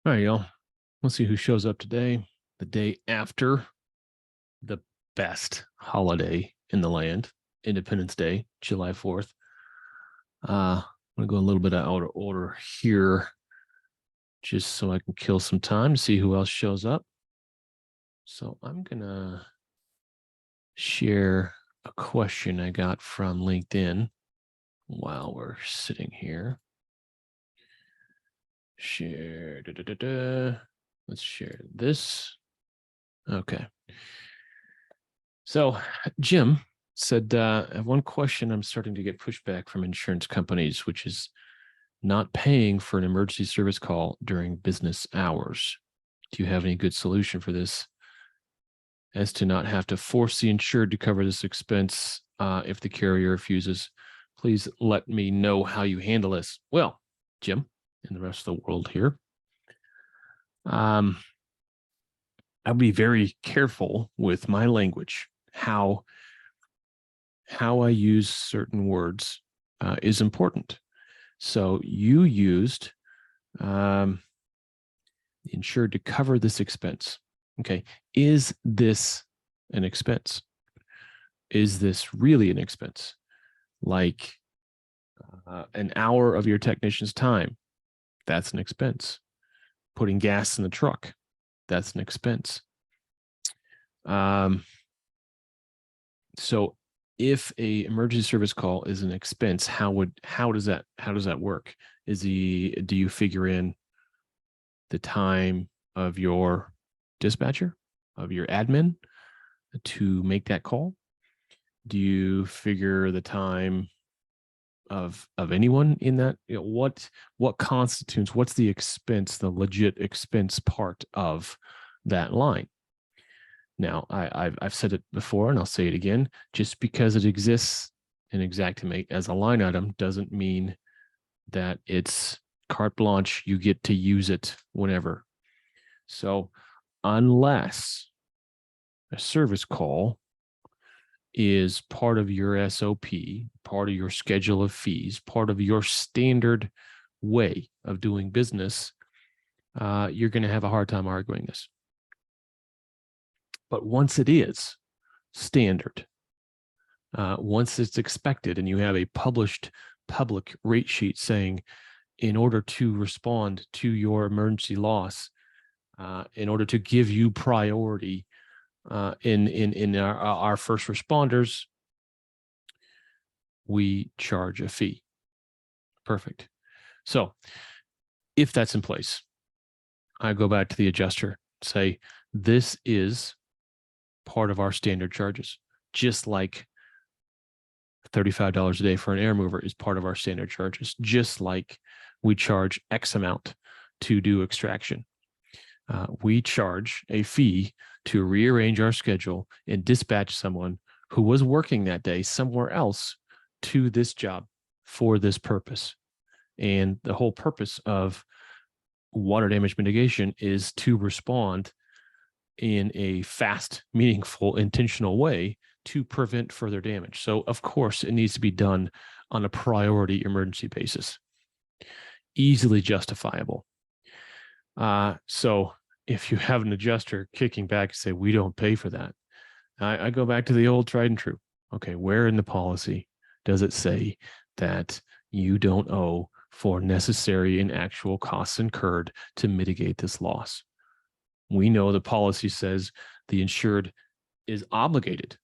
All right, y'all. Let's see who shows up today. The day after the best holiday in the land, Independence Day, July 4th. I'm going to go a little bit out of order here just so I can kill some time to see who else shows up. So I'm going to share a question I got from LinkedIn while we're sitting here. Share. Let's share this. Okay. So Jim said, I have one question. I'm starting to get pushback from insurance companies, which is not paying for an emergency service call during business hours. Do you have any good solution for this, as to not have to force the insured to cover this expense if the carrier refuses? Please let me know how you handle this. Well, Jim and the rest of the world here, I'll be very careful with my language. How I use certain words is important. So you used insured to cover this expense. Okay. Is this an expense? Is this really an expense? Like an hour of your technician's time, that's an expense. Putting gas in the truck, that's an expense. So if a emergency service call is an expense, how does that work? Do you figure in the time of your dispatcher, of your admin to make that call? Do you figure the time of anyone in that? You know, what constitutes, what's the expense, the legit expense part of that line? Now, I've said it before, and I'll say it again. Just because it exists in Xactimate as a line item doesn't mean that it's carte blanche. You get to use it whenever. So unless a service call is part of your SOP, part of your schedule of fees, part of your standard way of doing business, you're going to have a hard time arguing this. But once it is standard, once it's expected, and you have a published public rate sheet saying, in order to respond to your emergency loss, in order to give you priority in our first responders, we charge a fee. Perfect. So if that's in place, I go back to the adjuster, say, this is part of our standard charges, just like $35 a day for an air mover is part of our standard charges, just like we charge X amount to do extraction. We charge a fee to rearrange our schedule and dispatch someone who was working that day somewhere else to this job for this purpose. And the whole purpose of water damage mitigation is to respond in a fast, meaningful, intentional way to prevent further damage. So of course it needs to be done on a priority emergency basis, easily justifiable. So if you have an adjuster kicking back and say, we don't pay for that, I go back to the old tried and true. Okay, where in the policy does it say that you don't owe for necessary and actual costs incurred to mitigate this loss? We know the policy says the insured is obligated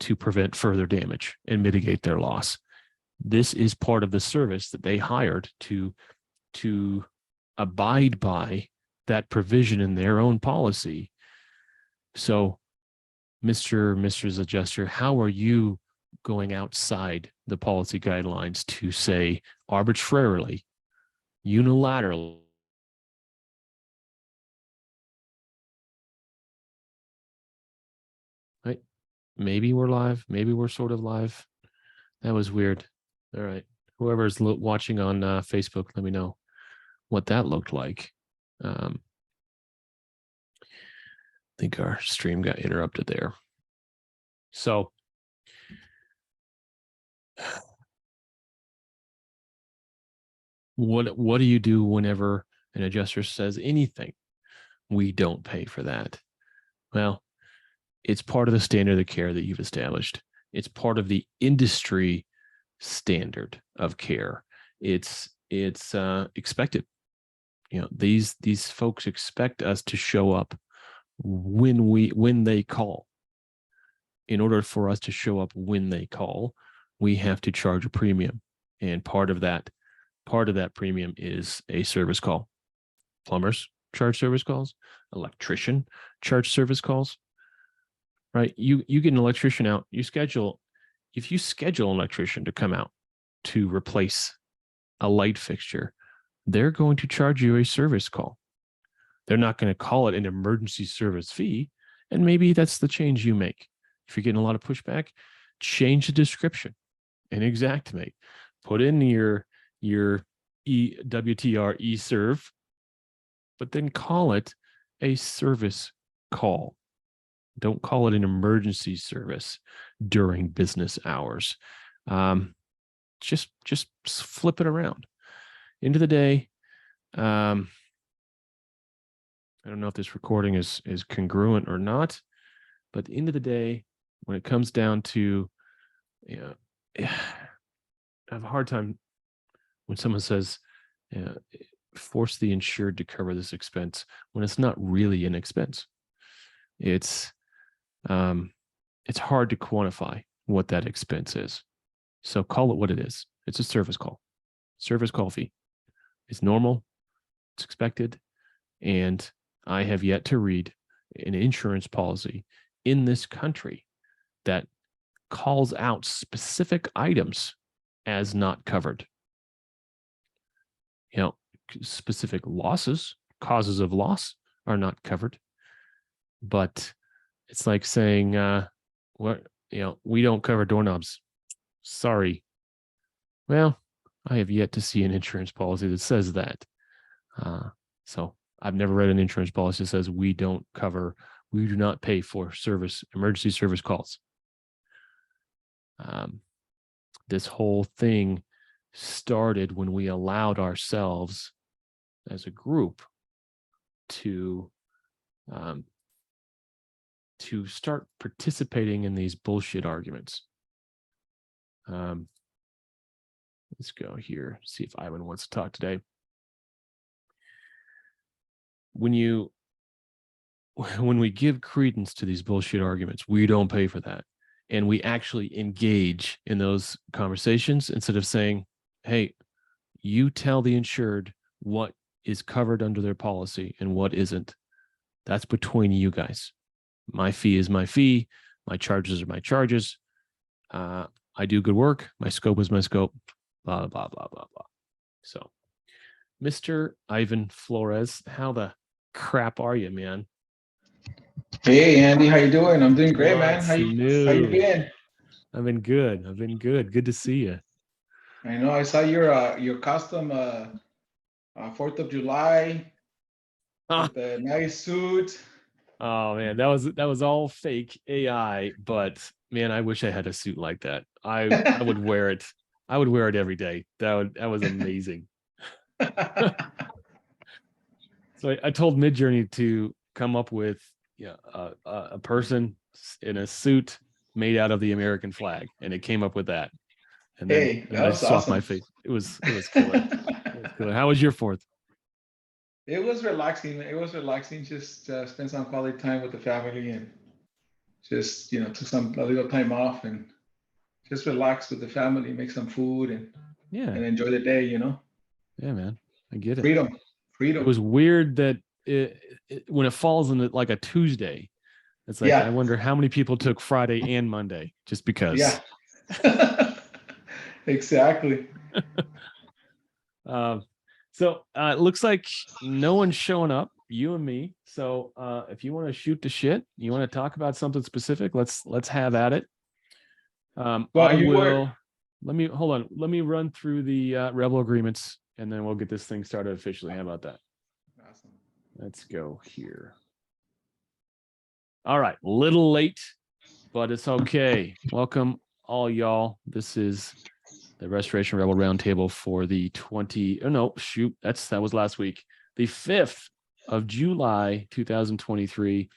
to prevent further damage and mitigate their loss. This is part of the service that they hired to abide by that provision in their own policy. So, Mr.'s adjuster, how are you going outside the policy guidelines to say arbitrarily, unilaterally, right? Maybe we're live. Maybe we're sort of live. That was weird. All right. Whoever's watching on Facebook, let me know what that looked like. I think our stream got interrupted there. So what do you do whenever An adjuster says anything, we don't pay for that. Well, it's part of the standard of care that you've established. It's part of the industry standard of care. It's expected. You know, these folks expect us to show up when they call. In order for us to show up when they call, we have to charge a premium, and part of that premium is a service call. Plumbers charge service calls. Electrician charge service calls. Right? You get an electrician out. If you schedule an electrician to come out to replace a light fixture, they're going to charge you a service call. They're not going to call it an emergency service fee, and maybe that's the change you make. If you're getting a lot of pushback, change the description in Xactimate. Put in your WTR eServe, but then call it a service call. Don't call it an emergency service during business hours. Just flip it around. End of the day, I don't know if this recording is congruent or not, but at the end of the day, when it comes down to, I have a hard time when someone says, force the insured to cover this expense when it's not really an expense. It's hard to quantify what that expense is. So call it what it is. It's a service call. Service call fee. It's normal. It's expected. And I have yet to read an insurance policy in this country that calls out specific items as not covered. You know, specific losses, causes of loss are not covered. But it's like saying, we don't cover doorknobs. Sorry. Well, I have yet to see an insurance policy that says that. So I've never read an insurance policy that says we do not pay for emergency service calls. This whole thing started when we allowed ourselves as a group to start participating in these bullshit arguments. Let's go here, see if Ivan wants to talk today. When we give credence to these bullshit arguments, we don't pay for that. And we actually engage in those conversations instead of saying, hey, you tell the insured what is covered under their policy and what isn't. That's between you guys. My fee is my fee. My charges are my charges. I do good work. My scope is my scope. Blah, blah, blah, blah, blah. So, Mr. Ivan Flores, how the crap are you, man? Hey, Andy, how you doing? I'm doing great, man. How you been? I've been good. Good to see you. I know. I saw your custom 4th of July with the nice suit. Oh man, that was all fake AI, but man, I wish I had a suit like that. I would wear it. I would wear it every day. That was amazing. So I told Midjourney to come up with a person in a suit made out of the American flag, and it came up with that. And then, I swapped awesome. My face. It was killer. It was killer. How was your 4th? It was relaxing. Just spend some quality time with the family and just took a little time off and just relax with the family, make some food and enjoy the day. Yeah, man, I get it. Freedom. It was weird that when it falls in like a Tuesday, it's like I wonder how many people took Friday and Monday just because. Yeah. Exactly. So it looks like no one's showing up, you and me. So if you want to shoot the shit, you want to talk about something specific, let's have at it. Let me run through the Rebel agreements, and then we'll get this thing started officially. How about that? Awesome. Let's go here. All right, little late, but it's okay. Welcome all y'all. This is the Restoration Rebel Roundtable for the that was last week. the 5th of July, 2023.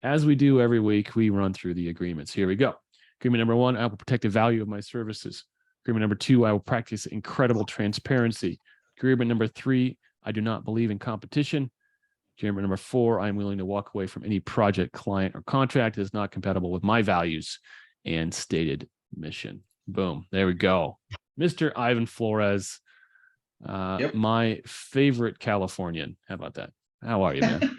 As we do every week, we run through the agreements. Here we go. Agreement number 1, I will protect the value of my services. Agreement number 2, I will practice incredible transparency. Agreement number 3, I do not believe in competition. Agreement number 4, I am willing to walk away from any project, client, or contract that is not compatible with my values and stated mission. Boom. There we go. Mr. Ivan Flores, my favorite Californian. How about that? How are you, man?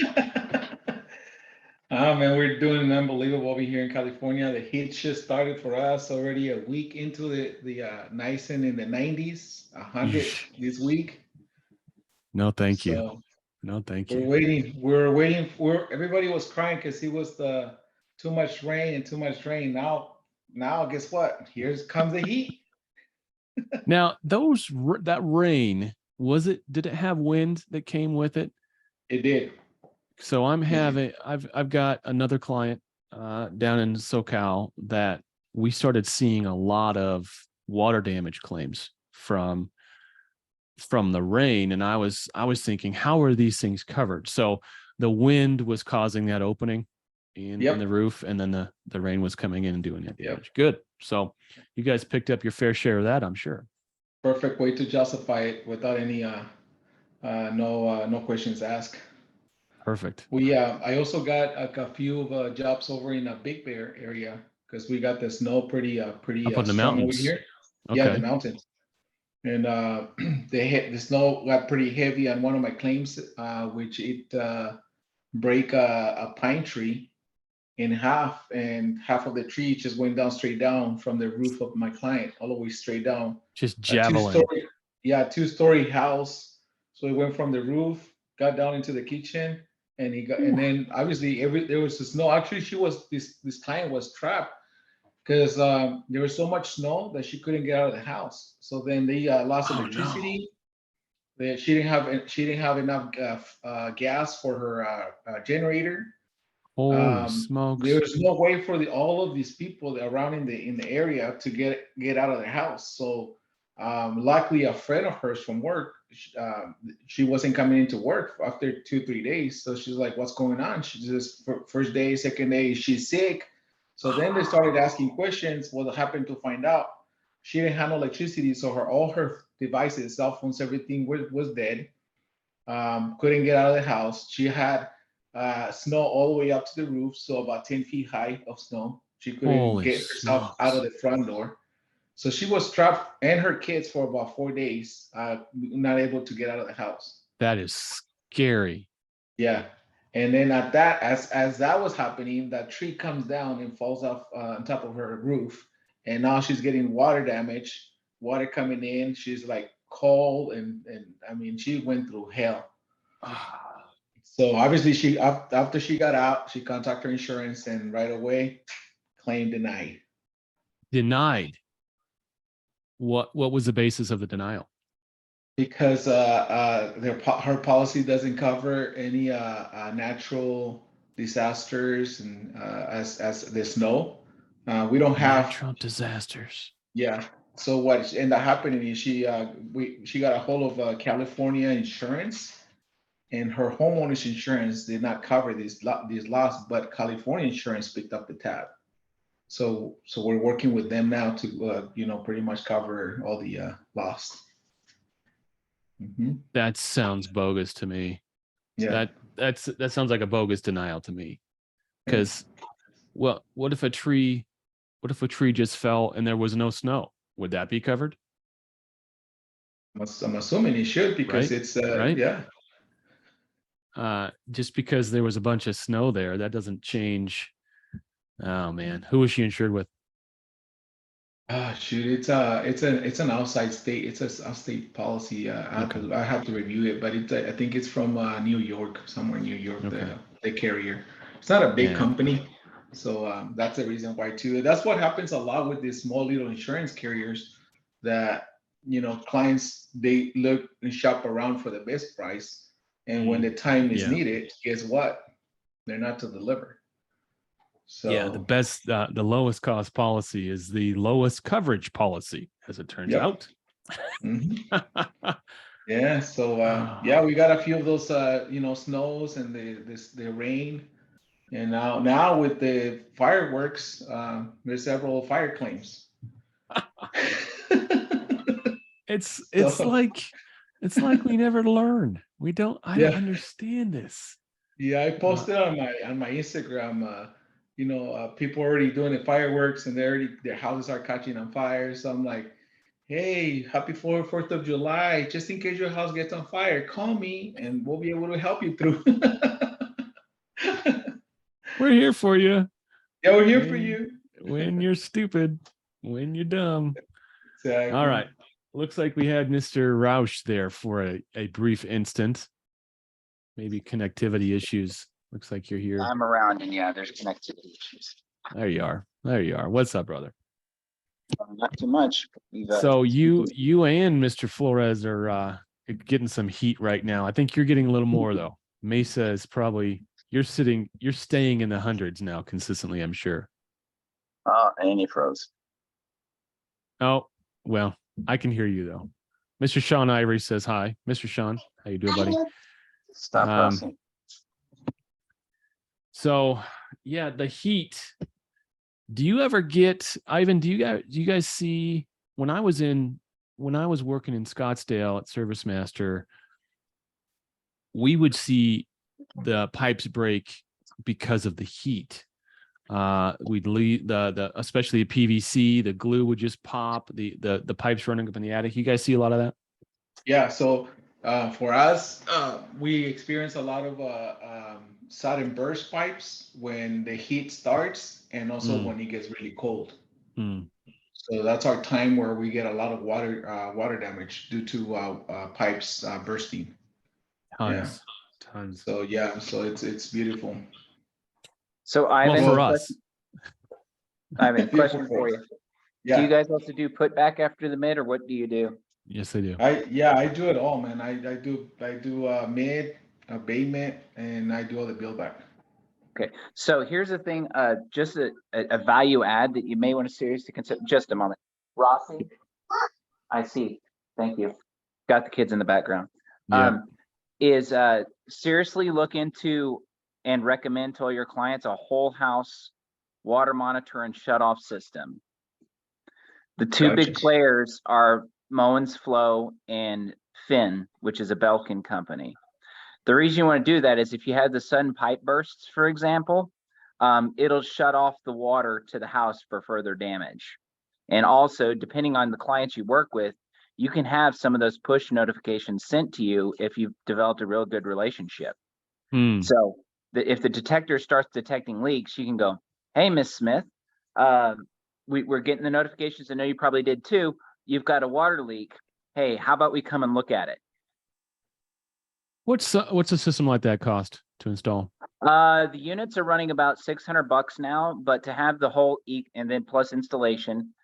Man, we're doing unbelievable over here in California. The heat just started for us already a week into the nice and in the 90s, 100 this week. No, thank you. No, thank you. We're waiting for, everybody was crying because it was too much rain. Now, guess what? Here comes the heat. Now, that rain, did it have wind that came with it? It did. So I've got another client down in SoCal that we started seeing a lot of water damage claims from the rain. And I was thinking, how are these things covered? So the wind was causing that opening in the roof, and then the rain was coming in and doing that damage. Good. So you guys picked up your fair share of that, I'm sure. Perfect way to justify it without any no questions asked. Perfect. I also got a few jobs over in a Big Bear area because we got the snow pretty up on the mountains over here. Okay. Yeah, the mountains. And the snow got pretty heavy on one of my claims, which it break a pine tree in half, and half of the tree just went down straight down from the roof of my client, all the way straight down. Just javelin. Two-story house. So it went from the roof, got down into the kitchen, and and then obviously there was the snow. Actually, this client was trapped because there was so much snow that she couldn't get out of the house. So then they lost electricity. No. She didn't have enough gas for her generator. Holy smokes! There was no way for all of these people around in the area to get out of their house. So luckily, a friend of hers from work, she wasn't coming into work after 2-3 days. So she's like, "What's going on?" She just first day, second day, she's sick. So then they started asking questions. What happened to find out? She didn't have no electricity, so all her devices, cell phones, everything was dead. Couldn't get out of the house. She had snow all the way up to the roof, so about 10 feet high of snow. She couldn't get herself out of the front door. So she was trapped, and her kids, for about 4 days, not able to get out of the house. That is scary. Yeah. And then as that was happening, that tree comes down and falls off on top of her roof. And now she's getting water damage, water coming in. She's like cold, and I mean, she went through hell. So obviously after she got out, she contacted her insurance, and right away, claim denied. Denied. What was the basis of the denial? Because her policy doesn't cover any natural disasters, and as the snow. We don't have natural disasters. Yeah. So what ended up happening is she got a hold of California insurance, and her homeowner's insurance did not cover these loss, but California insurance picked up the tab. So we're working with them now to pretty much cover all the loss. Mm-hmm. That sounds bogus to me. Yeah. That sounds like a bogus denial to me. Because what if a tree just fell and there was no snow? Would that be covered? I'm assuming it should, because right? It's right? Yeah. Just because there was a bunch of snow there, that doesn't change. Oh man, who was she insured with? Shoot, it's an outside state. It's a state policy. I have to review it, but I think it's from New York, somewhere in New York. Okay. The carrier. It's not a big company, so that's the reason why too. That's what happens a lot with these small little insurance carriers. That clients, they look and shop around for the best price, and when the time is needed, guess what? They're not to deliver. So the lowest cost policy is the lowest coverage policy, as it turns out. Mm-hmm. Yeah, so yeah, we got a few of those snows and the rain, and now with the fireworks, there's several fire claims. It's So like we never learn. I don't yeah, understand this. yeah, I posted on my Instagram. People already doing the fireworks and their houses are catching on fire. So I'm like, hey, happy 4th of July. Just in case your house gets on fire, call me and we'll be able to help you through. We're here for you. Yeah, we're here for when you. when you're stupid, when you're dumb. All Exactly. right. Looks like we had Mr. Roush there for a brief instant. Maybe connectivity issues. Looks like you're here. I'm around, and yeah, there's connectivity issues. There you are. There you are. What's up, brother? Not too much. So you and Mr. Flores are getting some heat right now. I think you're getting a little more though. Mesa is probably you're staying in the hundreds now consistently, I'm sure. And he froze. Oh, well, I can hear you though. Mr. Sean Ivory says hi. Mr. Sean, how you doing, buddy? Stop pressing. So yeah, the heat. Do you ever get, Ivan, do you guys see when I was working in Scottsdale at Service Master, we would see the pipes break because of the heat. We'd leave the especially the PVC, the glue would just pop, the pipes running up in the attic. You guys see a lot of that? Yeah, so for us, we experience a lot of sudden burst pipes when the heat starts and also when it gets really cold. So that's our time where we get a lot of water damage due to pipes bursting. Tons. So yeah, so it's beautiful. So Ivan, well, for us. Ivan, question for you. Yeah. Do you guys also do put back after the mid, or what do you do? Yes, I do. I do it all, man. I do mid, abatement, and I do all the build back. Okay, so here's the thing, just a value add that you may want to seriously consider. Just a moment. Rossi, I see. Thank you. Got the kids in the background. Yeah. Is seriously look into and recommend to all your clients a whole house water monitor and shut off system. The two big players are Moens Flow and Finn, which is a Belkin company. The reason you want to do that is if you had the sudden pipe bursts, for example, it'll shut off the water to the house for further damage. And also, depending on the clients you work with, you can have some of those push notifications sent to you if you've developed a real good relationship. So if the detector starts detecting leaks, you can go, hey, Miss Smith, we're getting the notifications. I know you probably did too. You've got a water leak. Hey, how about we come and look at it? What's a system like that cost to install? The units are running about $600 now, but to have the whole and then plus installation.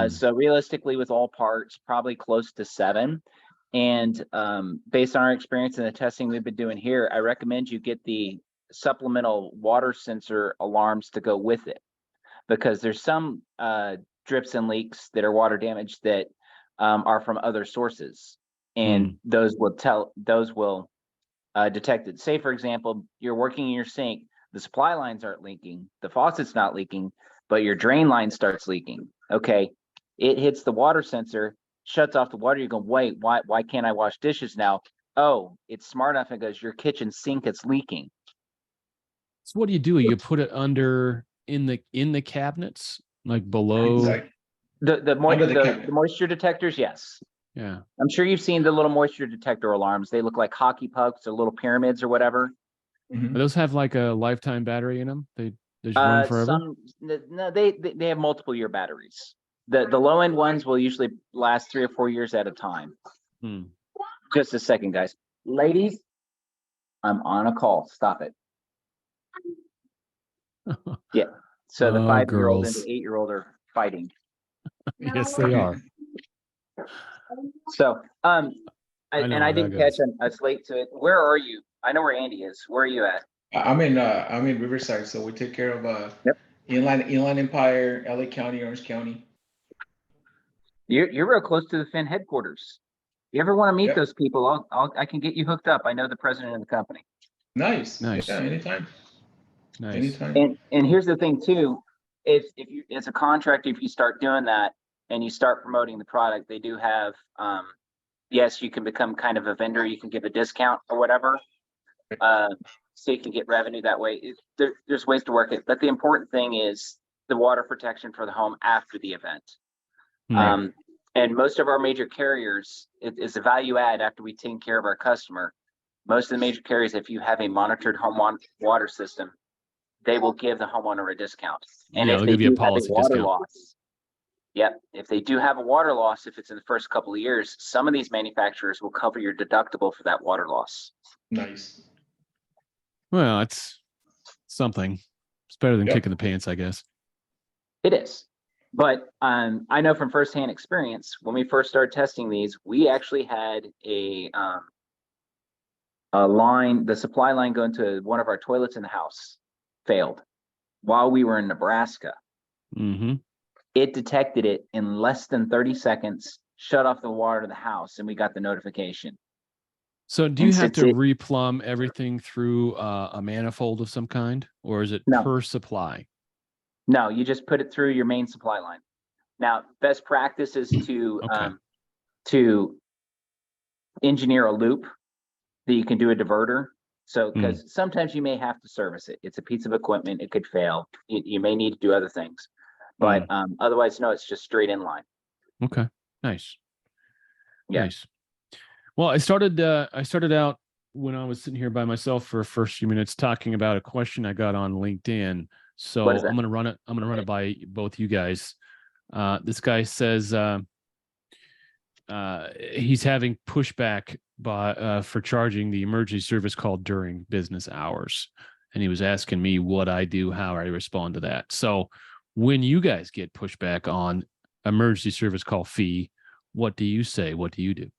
So realistically, with all parts, probably close to $7. And based on our experience in the testing we've been doing here, I recommend you get the supplemental water sensor alarms to go with it, because there's some drips and leaks that are water damage that are from other sources, and those will detect it. Say, for example, you're working in your sink, the supply lines aren't leaking, the faucet's not leaking, but your drain line starts leaking. Okay, it hits the water sensor, shuts off the water. You go, wait, why can't I wash dishes now? Oh, it's smart enough. It goes, your kitchen sink is leaking. So what do? You put it under in the cabinets, like below the moisture detectors? Yes. Yeah. I'm sure you've seen the little moisture detector alarms. They look like hockey pucks or little pyramids or whatever. Those have like a lifetime battery in them. They just run forever. No, they have multiple year batteries. The low end ones will usually last 3 or 4 years at a time. Just a second, guys. Ladies, I'm on a call. Stop it. Yeah. So the 5-year-old and the 8-year-old are fighting. Yes, they are. So, I didn't catch. I was late to it. Where are you? I know where Andy is. Where are you at? I'm in Riverside, so we take care of Inland Empire, LA County, Orange County. You're real close to the Finn headquarters. you ever want to meet Yep. those people, I can get you hooked up. I know the president of the company. Nice. Nice. Yeah, anytime. Nice. Anytime. And here's the thing too, if you, as a contractor, if you start doing that and you start promoting the product, they do have, yes, you can become kind of a vendor. You can give a discount or whatever. So you can get revenue that way. There's ways to work it, but the important thing is the water protection for the home after the event. Right. And most of our major carriers, it is a value add after we take care of our customer. Most of the major carriers, if you have a monitored home water system, they will give the homeowner a discount. And Yeah, if they'll they give you a do have a policy water discount. loss, yep, if they do have a water loss, if it's in the first couple of years, some of these manufacturers will cover your deductible for that water loss. Nice. Well, it's something. It's better than Yep. kicking the pants, I guess. It is. But I know from firsthand experience, when we first started testing these, we actually had a line, the supply line going to one of our toilets in the house failed while we were in Nebraska. Mm-hmm. It detected it in less than 30 seconds, shut off the water to the house, and we got the notification. So do you And have since to it- replumb everything through a manifold of some kind, or is it No. per supply? No, you just put it through your main supply line. Now, best practice is Okay. to engineer a loop that you can do a diverter. So, because sometimes you may have to service it. It's a piece of equipment. It could fail. You may need to do other things. But otherwise, no, it's just straight in line. Okay. Nice. Yeah. Nice. Well, I started out when I was sitting here by myself for the first few minutes talking about a question I got on LinkedIn. So What is that? I'm gonna run it by both you guys. This guy says he's having pushback for charging the emergency service call during business hours. And he was asking me what I do, how I respond to that. So when you guys get pushback on emergency service call fee, what do you say? What do you do?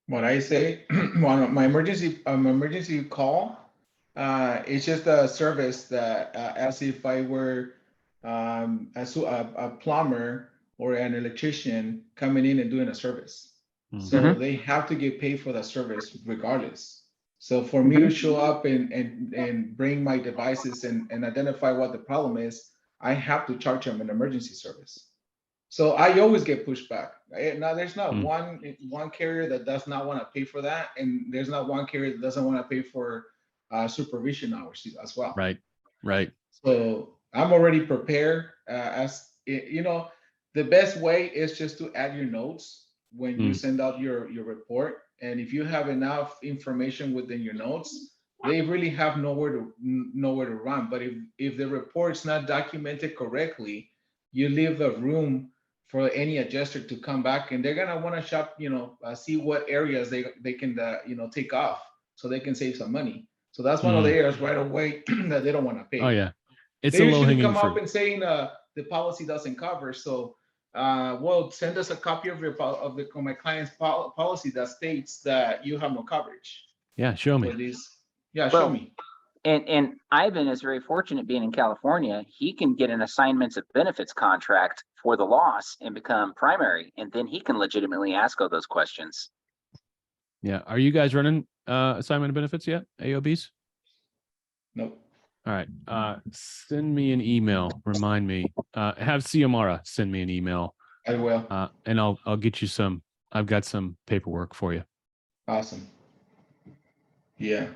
What I say, well, my emergency call, it's just a service that, as if I were a plumber or an electrician coming in and doing a service. So they have to get paid for that service regardless. So for me to show up and bring my devices and identify what the problem is, I have to charge them an emergency service. So I always get pushed back. Now there's not one carrier that does not want to pay for that, and there's not one carrier that doesn't want to pay for supervision hours as well. Right. So I'm already prepared. The best way is just to add your notes when you send out your report, and if you have enough information within your notes, they really have nowhere to run. But if the report's not documented correctly, you leave the room for any adjuster to come back, and they're gonna want to shop, see what areas they can take off so they can save some money. So that's one of the areas right away that they don't want to pay. Oh yeah, it's they a low usually hanging come up fruit. and saying the policy doesn't cover. So well, send us a copy of my client's policy that states that you have no coverage. Yeah, show me. For these. Yeah, show me. And Ivan is very fortunate being in California. He can get an assignments of benefits contract for the loss and become primary, and then he can legitimately ask all those questions. Yeah. Are you guys running assignment of benefits yet? AOBs? Nope. All right. Send me an email. Remind me. Have Ciamara send me an email. I will. And I'll get you some. I've got some paperwork for you. Awesome. Yeah.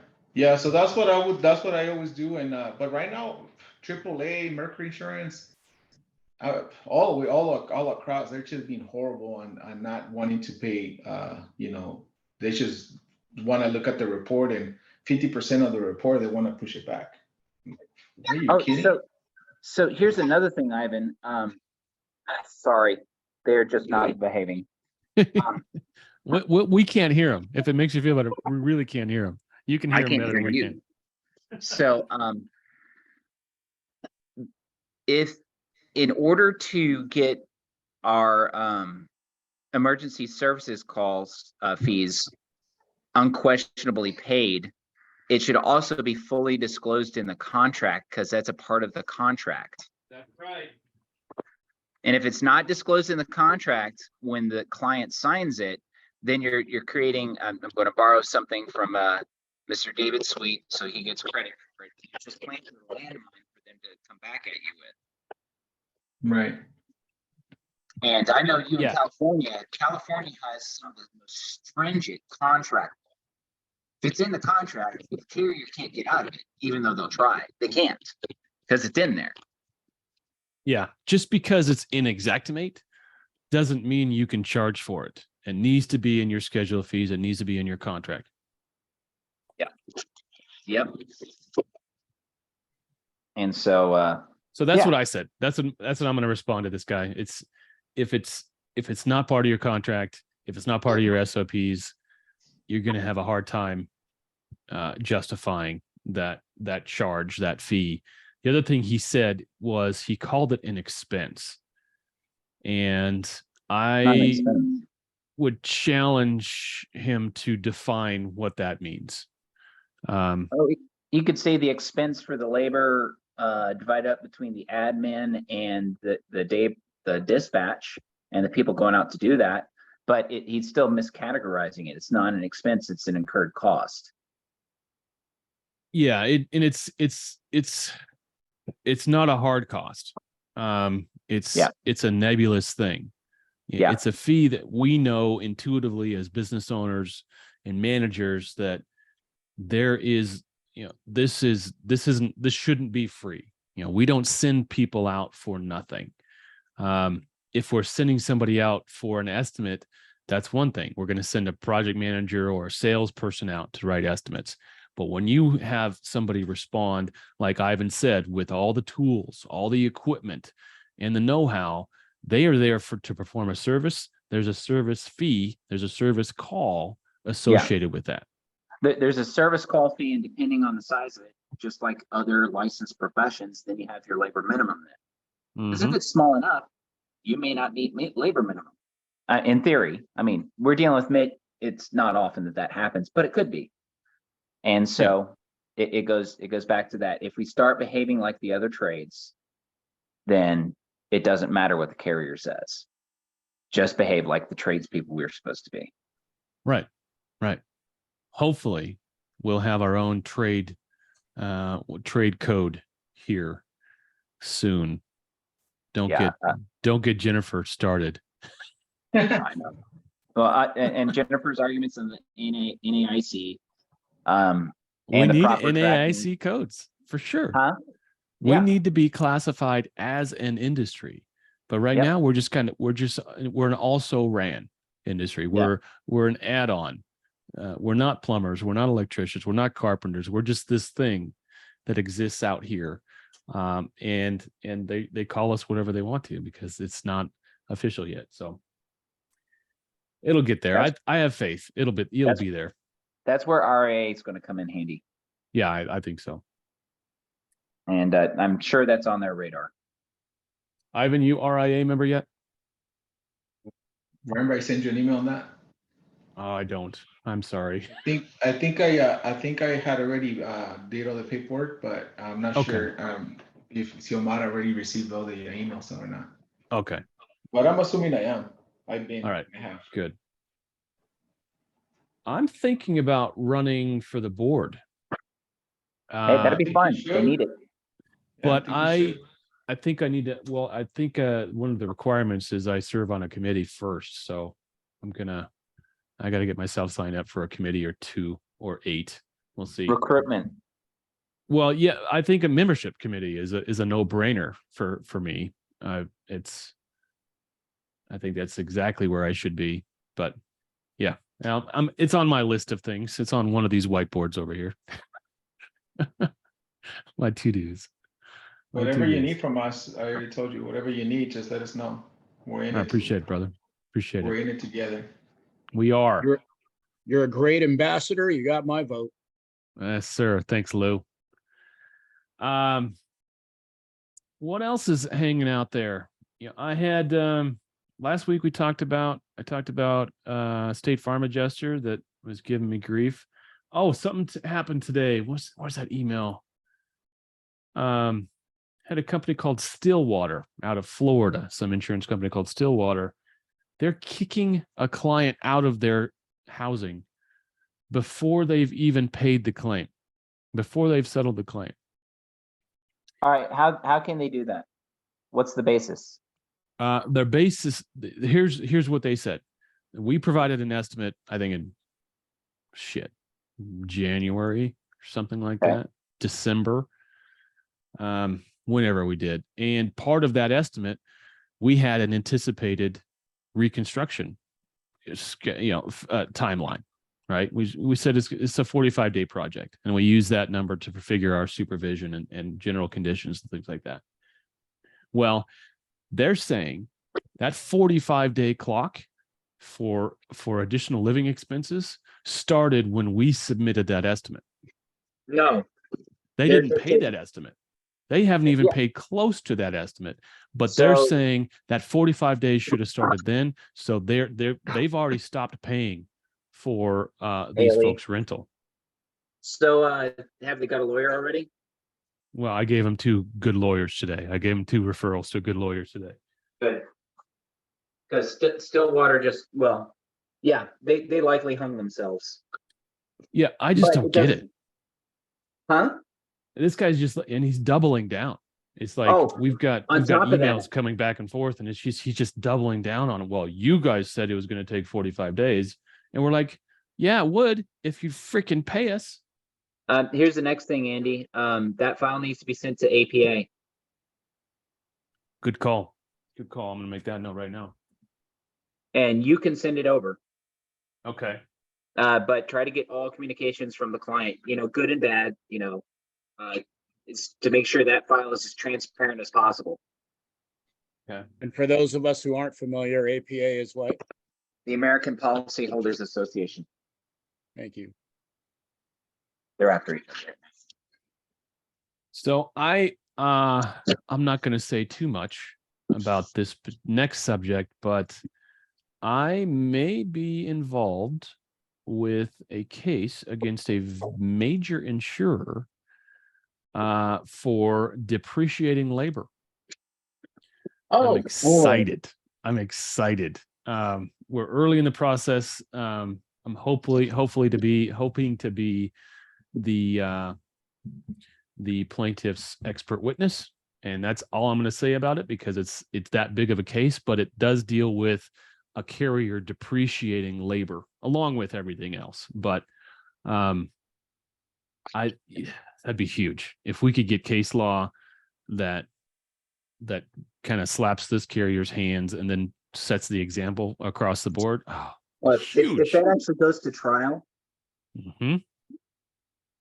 So that's what I always do. And but right now, AAA, Mercury Insurance, all the way, all across, they're just being horrible on not wanting to pay. They just want to look at the report, and 50% of the report they want to push it back. Are you kidding? So here's another thing, Ivan. Sorry, they're just not behaving. We can't hear them. If it makes you feel better, we really can't hear them. You can hear them better than we can. So, if in order to get our emergency services calls fees unquestionably paid, it should also be fully disclosed in the contract, because that's a part of the contract. That's right. And if it's not disclosed in the contract when the client signs it, then you're creating. I'm going to borrow something from Mr. David Sweet, so he gets credit for it. You're just planting a landmine for them to come back at you with. Right. And I know you in Yeah. California. California has some of the most stringent contract. If it's in the contract, the carrier can't get out of it, even though they'll try. They can't because it's in there. Yeah. Just because it's in Xactimate doesn't mean you can charge for it. It needs to be in your schedule of fees. It needs to be in your contract. Yeah. Yep. And so So that's yeah. what I said. That's what I'm going to respond to this guy. It's if it's not part of your contract, if it's not part of your SOPs, you're going to have a hard time justifying that charge, that fee. The other thing he said was he called it an expense, and I would challenge him to define what that means. You could say the expense for the labor divided up between the admin and the dispatch and the people going out to do that, but he's still miscategorizing it. It's not an expense; it's an incurred cost. Yeah, it's not a hard cost. It's a nebulous thing. Yeah. It's a fee that we know intuitively as business owners and managers that there is, this shouldn't be free. We don't send people out for nothing. If we're sending somebody out for an estimate, that's one thing. We're going to send a project manager or a salesperson out to write estimates. But when you have somebody respond, like Ivan said, with all the tools, all the equipment, and the know-how, they are there to perform a service. There's a service fee. There's a service call associated with that. There's a service call fee, and depending on the size of it, just like other licensed professions, then you have your labor minimum then. Because if it's small enough, you may not need labor minimum. In theory, I mean, we're dealing with it's not often that happens, but it could be. And so it goes back to that. If we start behaving like the other trades, then it doesn't matter what the carrier says. Just behave like the tradespeople we're supposed to be. Right. Hopefully, we'll have our own trade code here soon. Don't get Jennifer started. I know. Well, and Jennifer's arguments on the NAIC. We need NAIC codes for sure. Huh? We need to be classified as an industry, but right now we're an also ran industry. We're an add-on. We're not plumbers. We're not electricians. We're not carpenters. We're just this thing that exists out here, and they call us whatever they want to because it's not official yet. So it'll get there. I have faith. It'll be there. That's where RAA is going to come in handy. Yeah, I think so. And I'm sure that's on their radar. Ivan, you RIA member yet? Remember I sent you an email on that? Oh, I don't. I'm sorry. I think I had already did all the paperwork, but I'm not sure if Xiomara already received all the emails or not. Okay. But I'm assuming I am. I've been. All right. I have. Good. I'm thinking about running for the board. Hey, that'd be fun. They need it. But I think I need to. Well, I think one of the requirements is I serve on a committee first. So I got to get myself signed up for a committee or 2 or 8. We'll see. Recruitment. Well, yeah, I think a membership committee is a no-brainer for me. I think that's exactly where I should be. But yeah, it's on my list of things. It's on one of these whiteboards over here. My to-dos. Whatever you need from us, I already told you. Whatever you need, just let us know. We're in it. I appreciate it, brother. Appreciate it. We're in it together. We are. You're a great ambassador. You got my vote. Yes, sir. Thanks, Lou. What else is hanging out there? I had last week I talked about State Farm adjuster that was giving me grief. Oh, something happened today. Where's that email? had a company called Stillwater out of Florida, some insurance company called Stillwater. They're kicking a client out of their housing before they've even paid the claim, before they've settled the claim. All right, how can they do that? What's the basis? Their basis, here's what they said. We provided an estimate, I think in January or something like Okay. that, December, whenever we did. And part of that estimate, we had an anticipated reconstruction, timeline, right? We said it's a 45-day project, and we use that number to figure our supervision and general conditions and things like that. Well, they're saying that 45-day clock for additional living expenses started when we submitted that estimate. No, They They're- didn't pay that estimate. They haven't even Yeah. paid close to that estimate, but they're So- saying that 45 days should have started then. So they've already stopped paying for these Haley. folks' rental. So have they got a lawyer already? Well, I gave them 2 good lawyers today. I gave them 2 referrals to good lawyers today. Good. Because Stillwater they likely hung themselves. Yeah, I just But don't it get doesn't- it. Huh? This guy's and he's doubling down. It's like Oh, we've got on top of emails that- coming back and forth, and he's just doubling down on it. Well, you guys said it was going to take 45 days, and we're like, yeah, it would if you freaking pay us. Here's the next thing, Andy. That file needs to be sent to APA. Good call. Good call. I'm going to make that note right now. And you can send it over. Okay. But try to get all communications from the client, good and bad, it's to make sure that file is as transparent as possible. And for those of us who aren't familiar, APA is what? The American Policyholders Association. Thank you. They're after each other. So I'm not going to say too much about this next subject, but I may be involved with a case against a major insurer for depreciating labor. Oh, I'm excited. I'm excited. We're early in the process. I'm hoping to be the plaintiff's expert witness, and that's all I'm going to say about it because it's that big of a case. But it does deal with a carrier depreciating labor along with everything else. But that'd be huge if we could get case law that kind of slaps this carrier's hands and then sets the example across the board. Oh, well, if that actually goes to trial,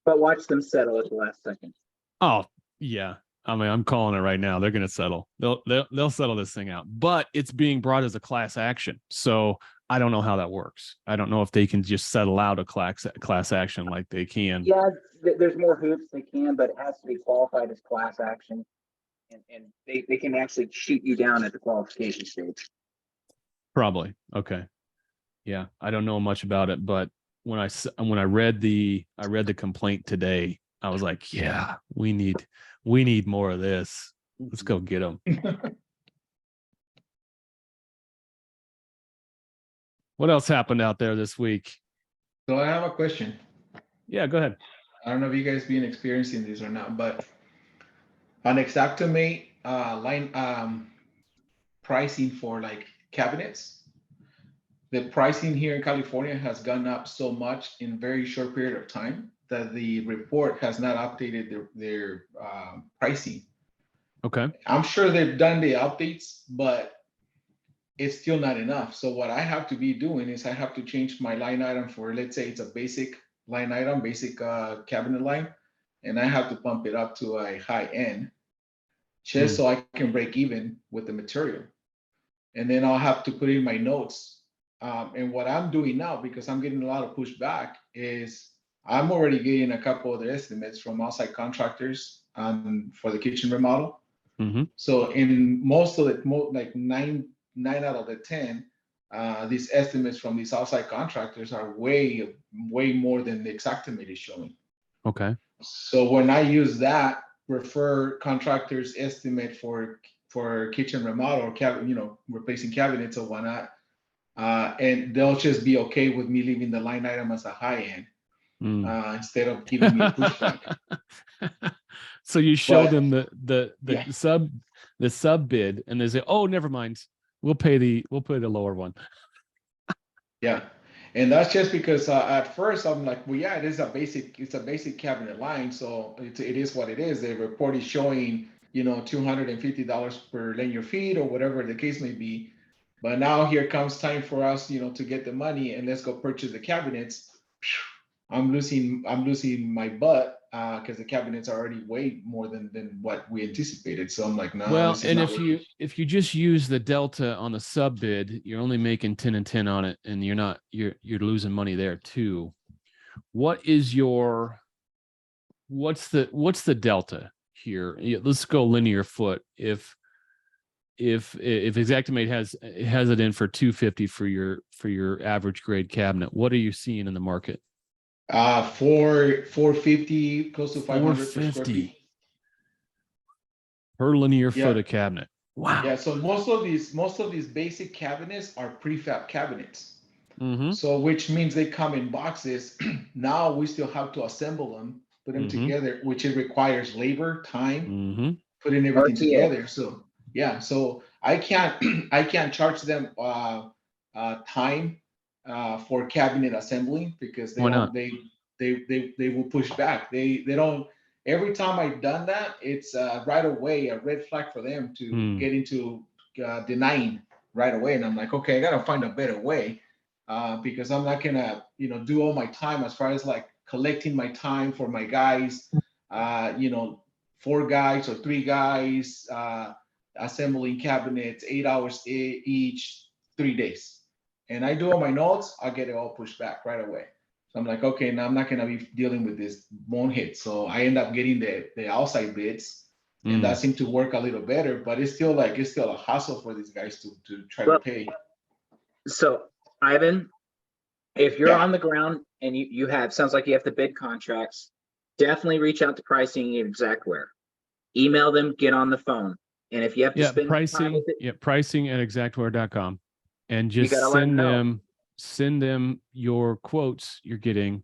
but watch them settle at the last second. Oh yeah. I mean, I'm calling it right now. They're going to settle. They'll settle this thing out, but it's being brought as a class action. So I don't know how that works. I don't know if they can just settle out a class action like they can. Yeah, there's more hoops they can, but it has to be qualified as class action. And they can actually shoot you down at the qualification stage. Probably. Okay. Yeah. I don't know much about it, but when I read the complaint today, I was like, yeah, we need more of this. Let's go get them. What else happened out there this week? So I have a question. Yeah, go ahead. I don't know if you guys been experiencing this or not, but on Xactimate line pricing for like cabinets, the pricing here in California has gone up so much in a very short period of time that the report has not updated their pricing. Okay. I'm sure they've done the updates, but it's still not enough. So what I have to be doing is I have to change my line item for, let's say it's a basic line item, basic cabinet line, and I have to pump it up to a high end just so I can break even with the material. And then I'll have to put in my notes. And what I'm doing now, because I'm getting a lot of pushback, is I'm already getting a couple of the estimates from outside contractors for the kitchen remodel. So in most of it, like nine out of the 10, these estimates from these outside contractors are way more than the Xactimate is showing. Okay. So when I use that, refer contractors estimate for kitchen remodel or cabinet, replacing cabinets or whatnot. And they'll just be okay with me leaving the line item as a high end instead of giving me a pushback. So you show But- them the sub bid, and they say, "Oh, never mind. We'll pay the lower one." Yeah, and that's just because at first I'm like, well, yeah, it's a basic cabinet line, so it is what it is. The report is showing, $250 per linear feet or whatever the case may be. But now here comes time for us, to get the money and let's go purchase the cabinets. I'm losing my butt because the cabinets are already way more than what we anticipated. So I'm like, no. Well, this is and not if you just use the delta on the sub bid, you're only making 10 and 10 on it, and you're losing money there too. What's the delta here? Let's go linear foot. If Xactimate has it in for $250 for your average grade cabinet, what are you seeing in the market? $450, close to $500 per square feet. Per linear foot of cabinet. Wow. Yeah, so most of these basic cabinets are prefab cabinets. Mm-hmm. So which means they come in boxes. Now we still have to assemble them, put them together, which it requires labor, time, putting everything together. So yeah, so I can't charge them time for cabinet assembly because they will push back. They don't. Every time I've done that, it's right away a red flag for them to get into denying right away. And I'm like, okay, I gotta find a better way because I'm not gonna, do all my time as far as like collecting my time for my guys, 4 guys or 3 guys assembling cabinets, 8 hours each, 3 days. And I do all my notes, I get it all pushed back right away. So I'm like, okay, now I'm not gonna be dealing with this bonehead. So I end up getting the outside bids, and that seemed to work a little better. But it's still a hassle for these guys to try to pay. So Ivan, if you're on the ground and you sounds like you have the bid contracts, definitely reach out to Pricing and Xactware. Email them, get on the phone, and if you have to spend time with it, pricing at Xactware.com, and just send them your quotes you're getting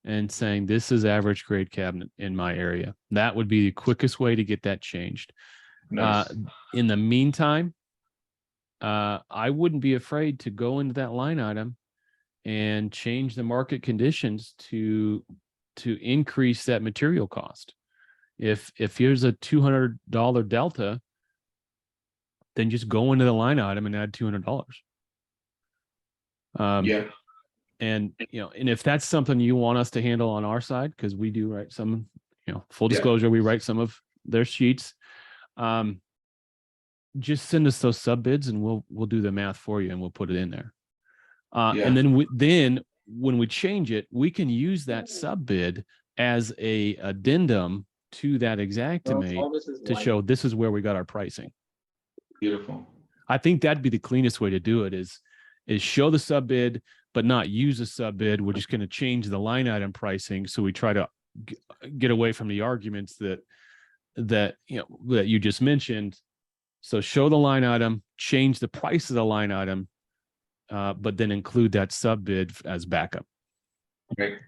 and saying this is average grade cabinet in my area. That would be the quickest way to get that changed. Nice. In the meantime, I wouldn't be afraid to go into that line item and change the market conditions to increase that material cost. If here's a $200 delta, then just go into the line item and add $200. And and if that's something you want us to handle on our side, because we do write some, full disclosure, we write some of their sheets. Just send us those sub bids and we'll do the math for you and we'll put it in there. And then when we change it, we can use that sub bid as a addendum to that Xactimate to show this is where we got our pricing. Beautiful. I think that'd be the cleanest way to do it is show the sub bid, but not use a sub bid. We're just going to change the line item pricing. So we try to get away from the arguments that you just mentioned. So show the line item, change the price of the line item, but then include that sub bid as backup. Okay.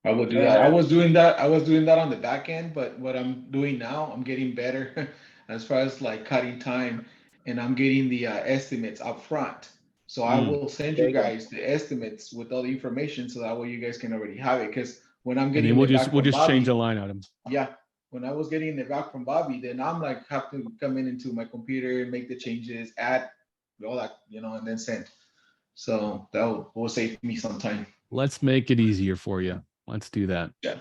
I will do that. I was doing that on the back end, but what I'm doing now, I'm getting better as far as like cutting time, and I'm getting the estimates up front. So I will send you guys the estimates with all the information, so that way you guys can already have it. Because when I'm getting, we'll just change the line item. Yeah, when I was getting it back from Bobby, then I'm like have to come into my computer, make the changes, add all that, and then send. So that will save me some time. Let's make it easier for you. Let's do that. Yeah,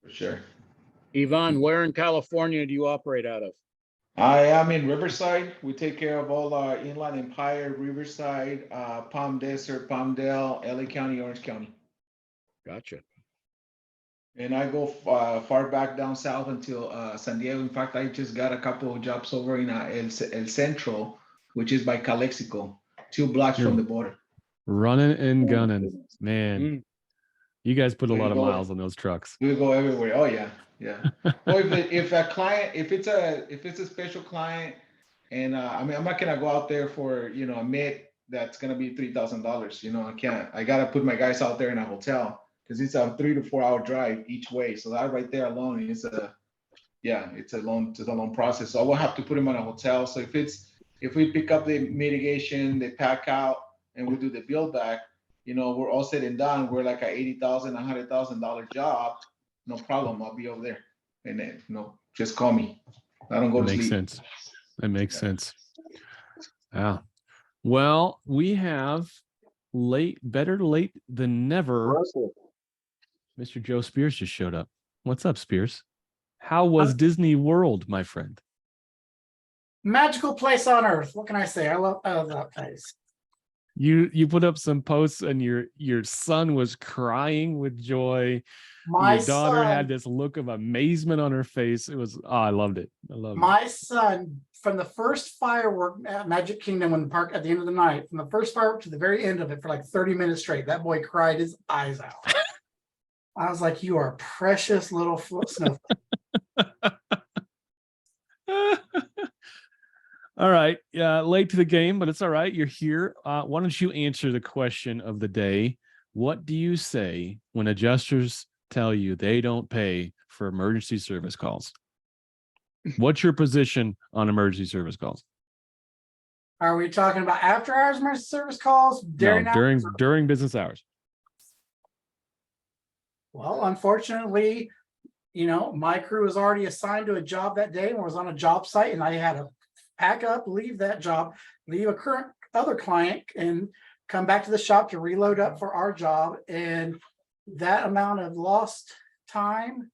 for sure. Ivan, where in California do you operate out of? I am in Riverside. We take care of all our Inland Empire, Riverside, Palm Desert, Palmdale, LA County, Orange County. Gotcha. And I go far back down south until San Diego. In fact, I just got a couple of jobs over in El Centro, which is by Calexico, 2 blocks from the border. Running and gunning, man. You guys put a lot of miles on those trucks. We go everywhere. Oh yeah. Yeah. Or if a client, if it's a special client, and I mean, I'm not gonna go out there for, you know, a mid that's gonna be $3,000. You know, I can't. I gotta put my guys out there in a hotel because it's a 3 to 4 hour drive each way. So that right there alone is it's a long process. So I will have to put them in a hotel. So if we pick up the mitigation, they pack out, and we do the build back, you know, we're all said and done. We're like a $80,000, $100,000 job. No problem. I'll be over there. And then, you know, just call me. I don't go That to makes sleep. sense. That makes sense. Yeah. Well, we have better late than never. Mr. Joe Spears just showed up. What's up, Spears? How was Disney World, my friend? Magical place on earth. What can I say? I love that place. You put up some posts and your son was crying with joy. My Your daughter son, had this look of amazement on her face. It was, I loved it. I loved it. my son, from the first firework at Magic Kingdom when the park at the end of the night, from the first firework to the very end of it for like 30 minutes straight, that boy cried his eyes out. I was like, you are a precious little snowflake. All right. Late to the game, but it's all right. You're here. Why don't you answer the question of the day? What do you say when adjusters tell you they don't pay for emergency service calls? What's your position on emergency service calls? Are we talking about after hours emergency service calls? During business hours. Well, unfortunately, you know, my crew was already assigned to a job that day and was on a job site, and I had to pack up, leave that job, leave a current other client, and come back to the shop to reload up for our job. And that amount of lost time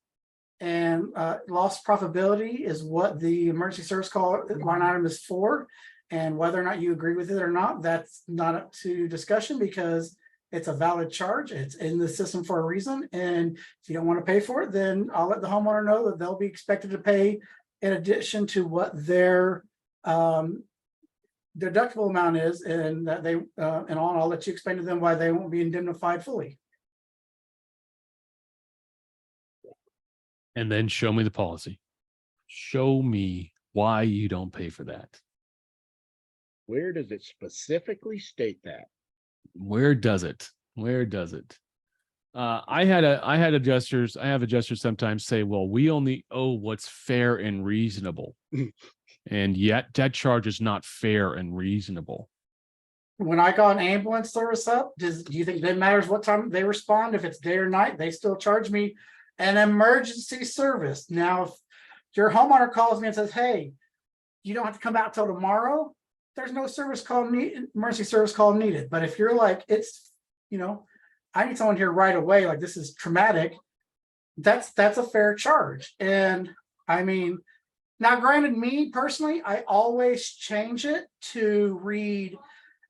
and lost profitability is what the emergency service call line item is for. And whether or not you agree with it or not, that's not up to discussion, because it's a valid charge. It's in the system for a reason. And if you don't want to pay for it, then I'll let the homeowner know that they'll be expected to pay in addition to what their deductible amount is, and that they I'll let you explain to them why they won't be indemnified fully. And then show me the policy. Show me why you don't pay for that. Where does it specifically state that? Where does it? Where does it? I have adjusters sometimes say, well, we only owe what's fair and reasonable. And yet that charge is not fair and reasonable. When I got an ambulance service up, do you think it matters what time they respond? If it's day or night, they still charge me an emergency service. Now, if your homeowner calls me and says, hey, you don't have to come out till tomorrow, there's no service call needed, emergency service call needed. But if you're like, it's, you know, I need someone here right away, like this is traumatic, that's a fair charge. And I mean, now granted, me personally, I always change it to read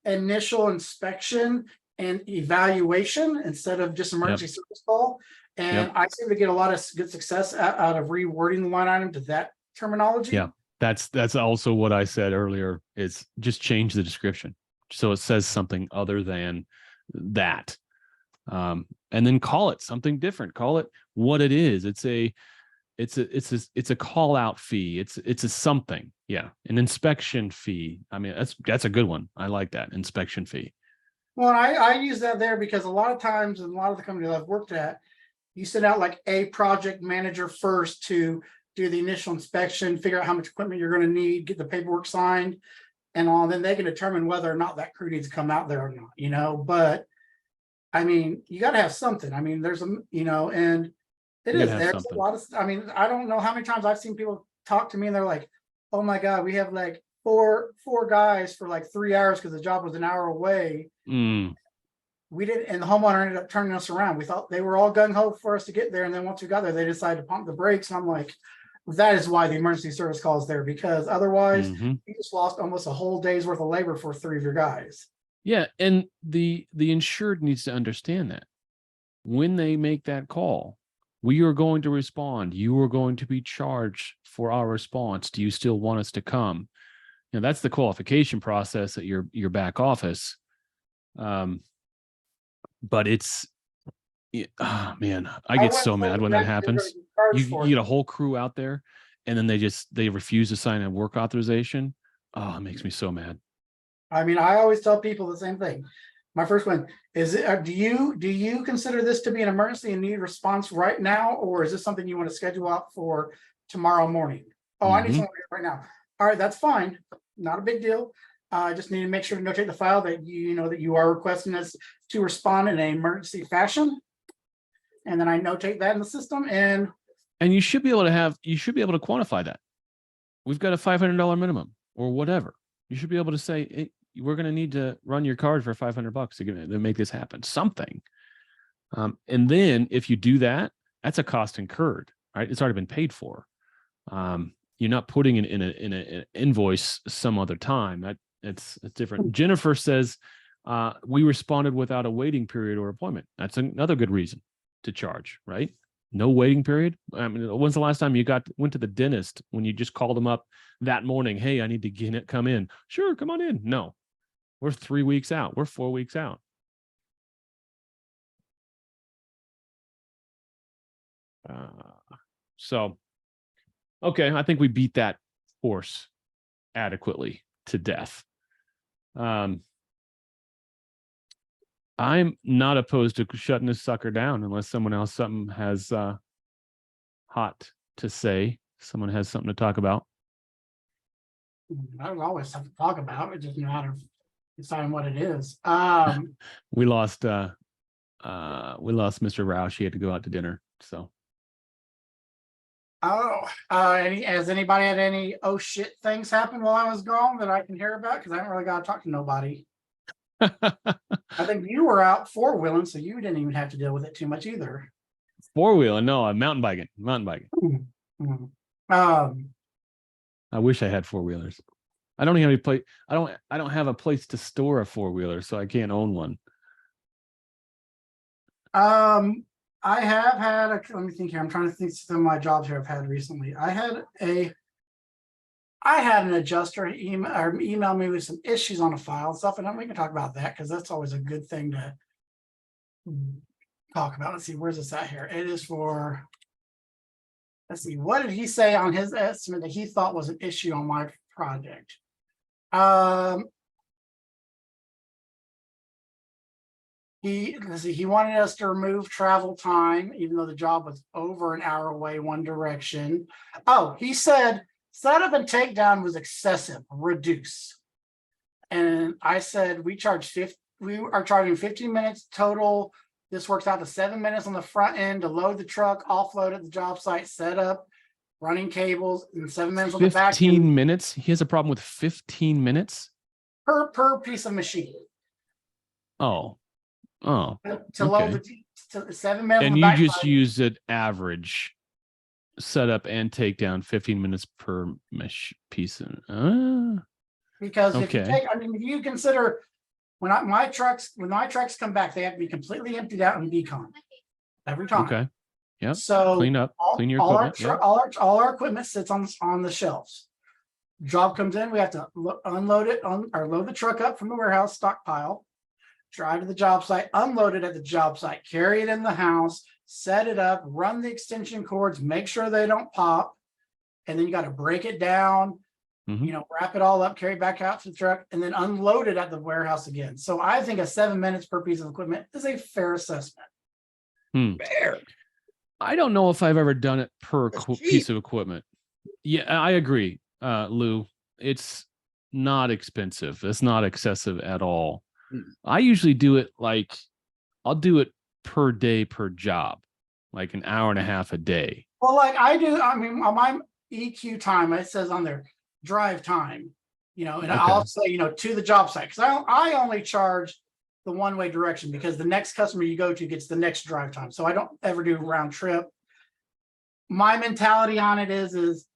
initial inspection and evaluation instead of just emergency service call. And I seem to get a lot of good success out of rewording the line item to that terminology. Yeah. That's also what I said earlier, is just change the description so it says something other than that. And then call it something different. Call it what it is. It's a call out fee. It's a something. Yeah. An inspection fee. I mean, that's a good one. I like that, inspection fee. Well, I use that there because a lot of times in a lot of the companies I've worked at, you send out like a project manager first to do the initial inspection, figure out how much equipment you're going to need, get the paperwork signed and all, then they can determine whether or not that crew needs to come out there or not, you know. But I mean, you got to have something. I mean, there's and there's a lot of, I mean, I don't know how many times I've seen people talk to me and they're like, oh my God, we have like four guys for like 3 hours because the job was an hour away. We didn't, and the homeowner ended up turning us around. We thought they were all gung-ho for us to get there. And then once we got there, they decided to pump the brakes. And I'm like, that is why the emergency service call is there, because otherwise you just lost almost a whole day's worth of labor for 3 of your guys. Yeah. And the insured needs to understand that when they make that call, we are going to respond. You are going to be charged for our response. Do you still want us to come? You know, that's the qualification process at your back office. But it's, oh man, I get so mad when that happens. charge You for get it. a whole crew out there, and then they refuse to sign a work authorization. Oh, it makes me so mad. I mean, I always tell people the same thing. My first one is, do you consider this to be an emergency and need response right now, or is this something you want to schedule out for tomorrow morning? Oh, I need Mhm. someone here right now. All right, that's fine. Not a big deal. I just need to make sure to notate the file that you know that you are requesting us to respond in an emergency fashion. And then I notate that in the system, and And you should be able to quantify that. We've got a $500 minimum or whatever. You should be able to say, hey, we're going to need to run your card for $500 to make this happen. Something. And then if you do that, that's a cost incurred, right? It's already been paid for. You're not putting it in an invoice some other time. It's different. Jennifer says, we responded without a waiting period or appointment. That's another good reason to charge, right? No waiting period. I mean, when's the last time you went to the dentist when you just called them up that morning? Hey, I need to come in. Sure, come on in. No, we're 3 weeks out. We're 4 weeks out. So, okay, I think we beat that horse adequately to death. I'm not opposed to shutting this sucker down unless someone else has hot to say. Someone has something to talk about. I don't always have to talk about it. Just a matter of deciding what it is. We lost Mr. Roush. He had to go out to dinner. So Has anybody had any oh shit things happen while I was gone that I can hear about? Because I haven't really got to talk to nobody. I think you were out four-wheeling, so you didn't even have to deal with it too much either. Four-wheeling? No, I'm mountain biking. I wish I had four-wheelers. I don't have any place. I don't have a place to store a four-wheeler, so I can't own one. I have had let me think here. I'm trying to think some of my jobs here I've had recently. I had an adjuster email me with some issues on a file and stuff, and we can talk about that because that's always a good thing to talk about. Let's see, where's this at here? It is for, let's see, what did he say on his estimate that he thought was an issue on my project? He wanted us to remove travel time, even though the job was over an hour away one direction. Oh, he said setup and takedown was excessive, reduce. And I said, we are charging 15 minutes total. This works out to 7 minutes on the front end to load the truck, offload at the job site, set up, running cables, and 7 minutes on the back. 15 minutes? He has a problem with 15 minutes? Per piece of machine. Oh. To load the 7 minutes. And you just use it average setup and takedown 15 minutes per mesh piece. Because if you take, if you consider when my trucks come back, they have to be completely emptied out and decon every time. Okay. Yeah. So clean your equipment. All our equipment sits on the shelves. Job comes in, we have to unload it or load the truck up from the warehouse stockpile, drive to the job site, unload it at the job site, carry it in the house, set it up, run the extension cords, make sure they don't pop, and then you got to break it down, wrap it all up, carry it back out to the truck, and then unload it at the warehouse again. So I think 7 minutes per piece of equipment is a fair assessment. Fair. I don't know if I've ever done it per piece of equipment. Yeah, I agree, Lou. It's not expensive. It's not excessive at all. I usually do it I'll do it per day per job, like an hour and a half a day. Well, like I do, on my EQ time, it says on there drive time, and I'll say, to the job site. Because I only charge the one-way direction because the next customer you go to gets the next drive time. So I don't ever do round trip. My mentality on it is,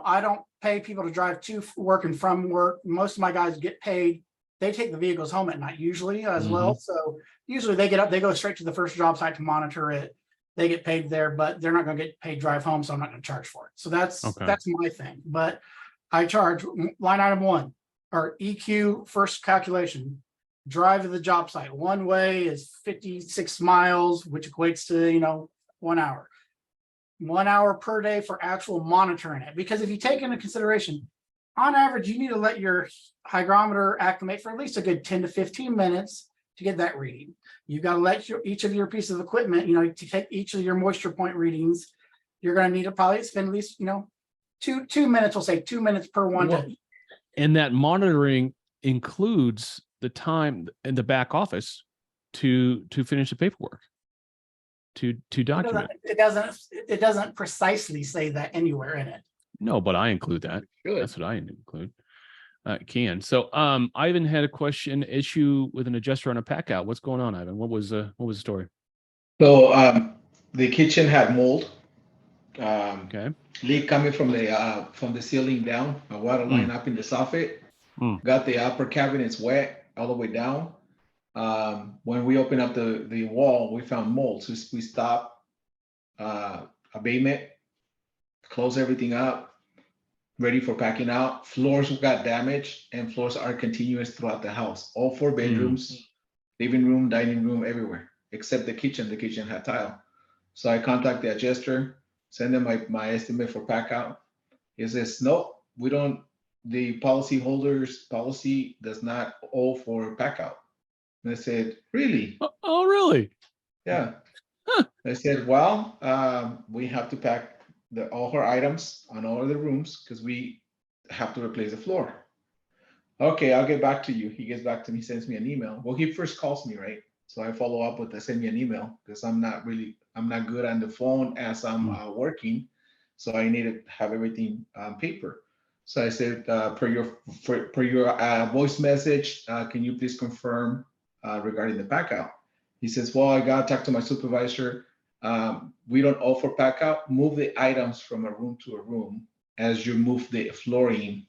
I don't pay people to drive to work and from work. Most of my guys get paid. They take the vehicles home at night usually as well. So usually they get up, they go straight to the first job site to monitor it. They get paid there, but they're not going to get paid drive home. So I'm not going to charge for it. So that's my thing. But I charge line item 1 or EQ first calculation, drive to the job site. One way is 56 miles, which equates to, 1 hour. 1 hour per day for actual monitoring it. Because if you take into consideration, on average, you need to let your hygrometer acclimate for at least a good 10 to 15 minutes to get that reading. You've got to let each of your pieces of equipment, to take each of your moisture point readings. You're going to need to probably spend at least, two minutes, we'll say 2 minutes per one day. And that monitoring includes the time in the back office to finish the paperwork, to document. It doesn't precisely say that anywhere in it. No, but I include that. Good. That's what I include. Can. So Ivan had a issue with an adjuster on a pack out. What's going on, Ivan? What was the story? So the kitchen had mold. Okay. Leak coming from the ceiling down, a water line up in the soffit. Got the upper cabinets wet all the way down. When we opened up the wall, we found mold. So we stopped abatement, closed everything up, ready for packing out. Floors got damaged, and floors are continuous throughout the house. All 4 bedrooms, living room, dining room, everywhere, except the kitchen. The kitchen had tile. So I contact the adjuster, send them my estimate for pack out. He says, no, we don't, the policyholder's policy does not owe for pack out. And I said, really? Oh, really? Yeah. I said, well, we have to pack all her items on all of the rooms because we have to replace the floor. Okay, I'll get back to you. He gets back to me, sends me an email. Well, he first calls me, right? So I follow up with send me an email because I'm not good on the phone as I'm working. So I need to have everything on paper. So I said, per your voice message, can you please confirm regarding the pack out? He says, well, I got to talk to my supervisor. We don't offer pack out. Move the items from a room to a room as you move the flooring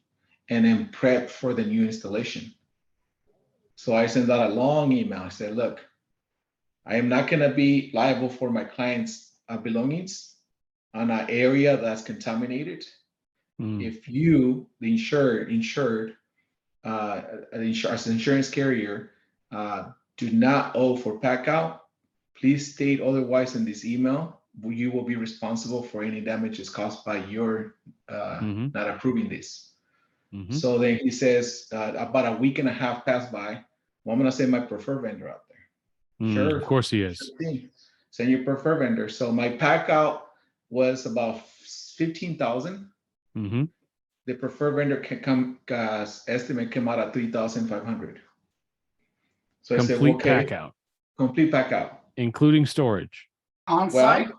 and then prep for the new installation. So I sent out a long email. I said, look, I am not going to be liable for my client's belongings on an area that's contaminated. If you, the insured, as an insurance carrier, do not owe for pack out, please state otherwise in this email. You will be responsible for any damages caused by your not approving this. So then he says, about a week and a half passed by. Well, I'm going to send my preferred vendor out there. Sure. Of course he is. Sure, send your preferred vendor. So my pack out was about 15,000. The preferred vendor estimate came out at 3,500. So I said, okay, pack out. Complete pack out, including storage. On site?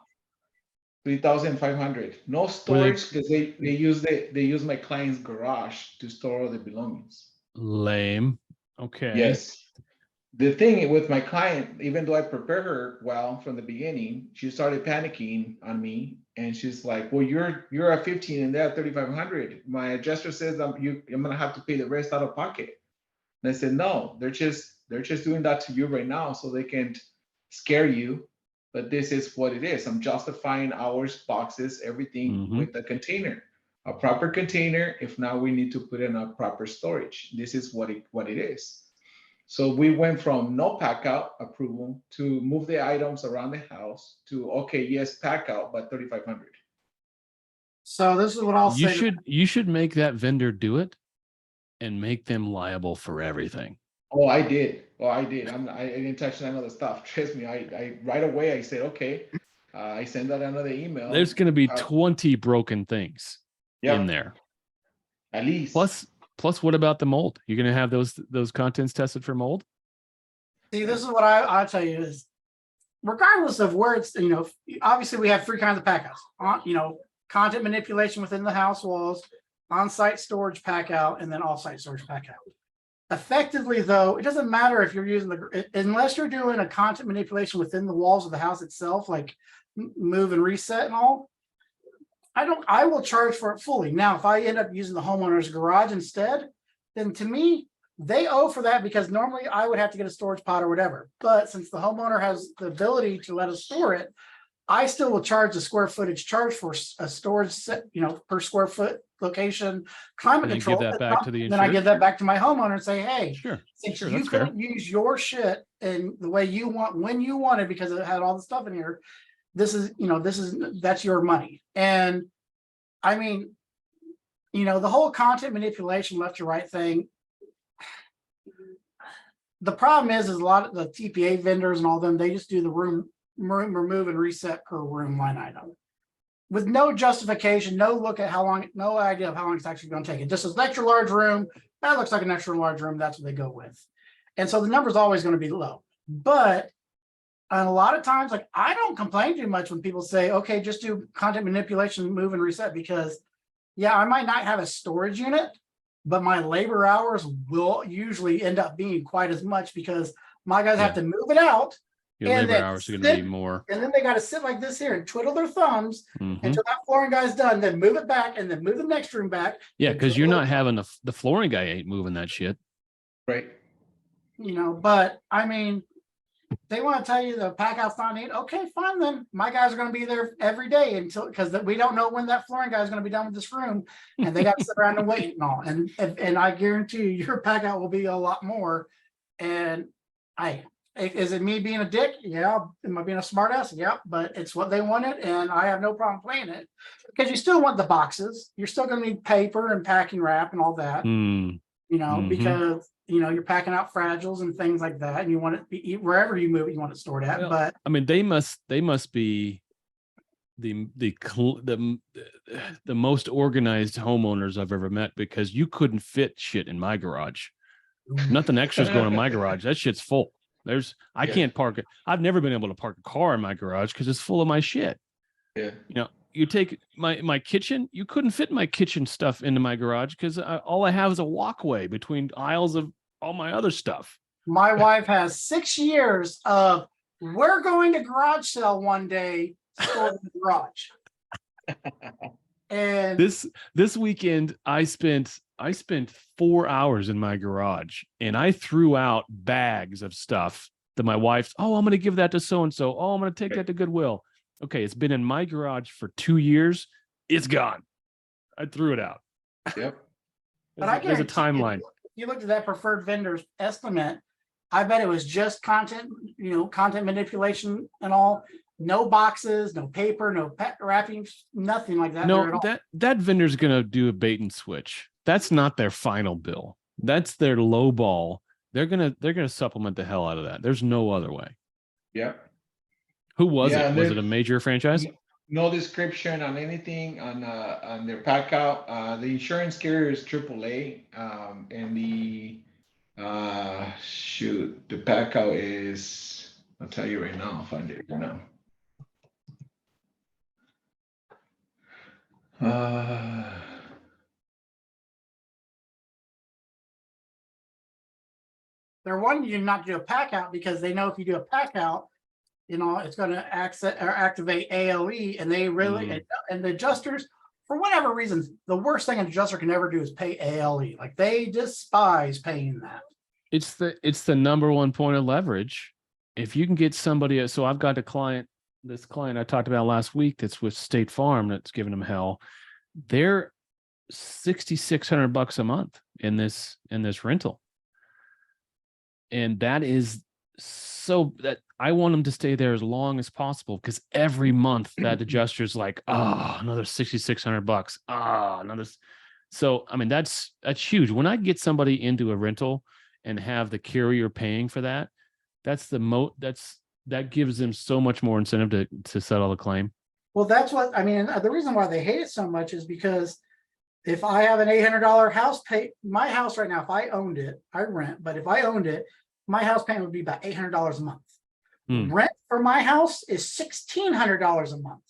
3,500. No storage because they use my client's garage to store all the belongings. Lame. Okay. Yes. The thing with my client, even though I prepared her well from the beginning, she started panicking on me, and she's like, "Well, you're at 15 and they're at 3,500. My adjuster says I'm gonna have to pay the rest out of pocket." And I said, "No, they're just doing that to you right now so they can scare you. But this is what it is. I'm justifying hours, boxes, everything with a container, a proper container. If not, we need to put in a proper storage. This is what it is." So we went from no pack out approval to move the items around the house to, okay, yes, pack out, but 3,500. So this is what I'll say. You should make that vendor do it and make them liable for everything. Oh, I did. I didn't touch none of the stuff. Trust me. I right away I said, okay. I sent out another email. There's going to be 20 broken things in there. At least. Plus, what about the mold? You're going to have those contents tested for mold? See, this is what I'll tell you is, regardless of where it's, obviously we have 3 kinds of packouts. Content manipulation within the house walls, on-site storage pack out, and then off-site storage pack out. Effectively, though, it doesn't matter if you're using unless you're doing a content manipulation within the walls of the house itself, like move and reset and all. I will charge for it fully. Now, if I end up using the homeowner's garage instead, then to me, they owe for that because normally I would have to get a storage pod or whatever. But since the homeowner has the ability to let us store it, I still will charge the square footage charge for a storage set, per square foot location, climate control. Give that back to the insured? Then I give that back to my homeowner and say, hey, sure, you couldn't use your shit in the way you want, when you wanted, because it had all the stuff in here, that's your money. And I mean, the whole content manipulation left to right thing. The problem is a lot of the TPA vendors and all them, they just do the room remove and reset per room line item with no justification, no look at how long, no idea of how long it's actually going to take. It just says extra large room. That looks like an extra large room. That's what they go with. And so the number is always going to be low. But a lot of times, like, I don't complain too much when people say, okay, just do content manipulation, move and reset, because yeah, I might not have a storage unit, but my labor hours will usually end up being quite as much because my guys have to move it out. Your and labor hours are going to be more. And then they got to sit like this here and twiddle their thumbs Mhm. until that flooring guy's done, then move it back and then move the next room back. Yeah, and because you're twiddle not it. having the flooring guy ain't moving that shit. Right. But I mean, they want to tell you the pack out's not neat. Okay, fine then. My guys are going to be there every day until, because we don't know when that flooring guy is going to be done with this room, and they got to sit around and wait and all. And I guarantee you, your pack out will be a lot more. And is it me being a dick? Yeah. Am I being a smart ass? Yeah. But it's what they wanted, and I have no problem playing it because you still want the boxes. You're still going to need paper and packing wrap and all that. Mm. Because you're packing out fragiles and things like that, and you want it to be wherever you move it, you want it stored at. Well, but I mean, they must be the most organized homeowners I've ever met, because you couldn't fit shit in my garage. Nothing extra's going in my garage. That shit's full. I can't park it. I've never been able to park a car in my garage because it's full of my shit. Yeah. You take my kitchen, you couldn't fit my kitchen stuff into my garage because all I have is a walkway between aisles of all my other stuff. My wife has 6 years of, we're going to garage sale one day, stored in the garage. And this weekend, I spent 4 hours in my garage, and I threw out bags of stuff that my wife's, I'm going to give that to so-and-so. Oh, I'm going to take that to Goodwill. Okay, it's been in my garage for 2 years. It's gone. I threw it out. Yep. But There's a timeline. If you looked at that preferred vendor's estimate, I bet it was just content manipulation and all. No boxes, no paper, no pet wrapping, nothing like that. No, that vendor's gonna do a bait and switch. That's not their final bill. That's their low ball. They're gonna supplement the hell out of that. There's no other way. Yep. Who was Yeah, it? Was it a major franchise? No description on anything on their pack out. The insurance carrier is AAA, and the the pack out is, I'll tell you right now. I'll find it right now. They're wanting you not to do a pack out because they know if you do a pack out, it's going to activate ALE, and they really and the adjusters, for whatever reasons, the worst thing an adjuster can ever do is pay ALE. Like, they despise paying that. It's the number one point of leverage. If you can get somebody, so I've got this client I talked about last week that's with State Farm that's giving them hell. They're $6,600 a month in this rental. And that is so that I want them to stay there as long as possible, because every month that adjuster's like, another $6,600. Another. So, I mean, that's huge. When I get somebody into a rental and have the carrier paying for that, that gives them so much more incentive to settle the claim. Well, that's what I mean. The reason why they hate it so much is because if I have an $800 house my house right now, if I owned it, I rent, but if I owned it, my house payment would be about $800 a month. Rent for my house is $1,600 a month.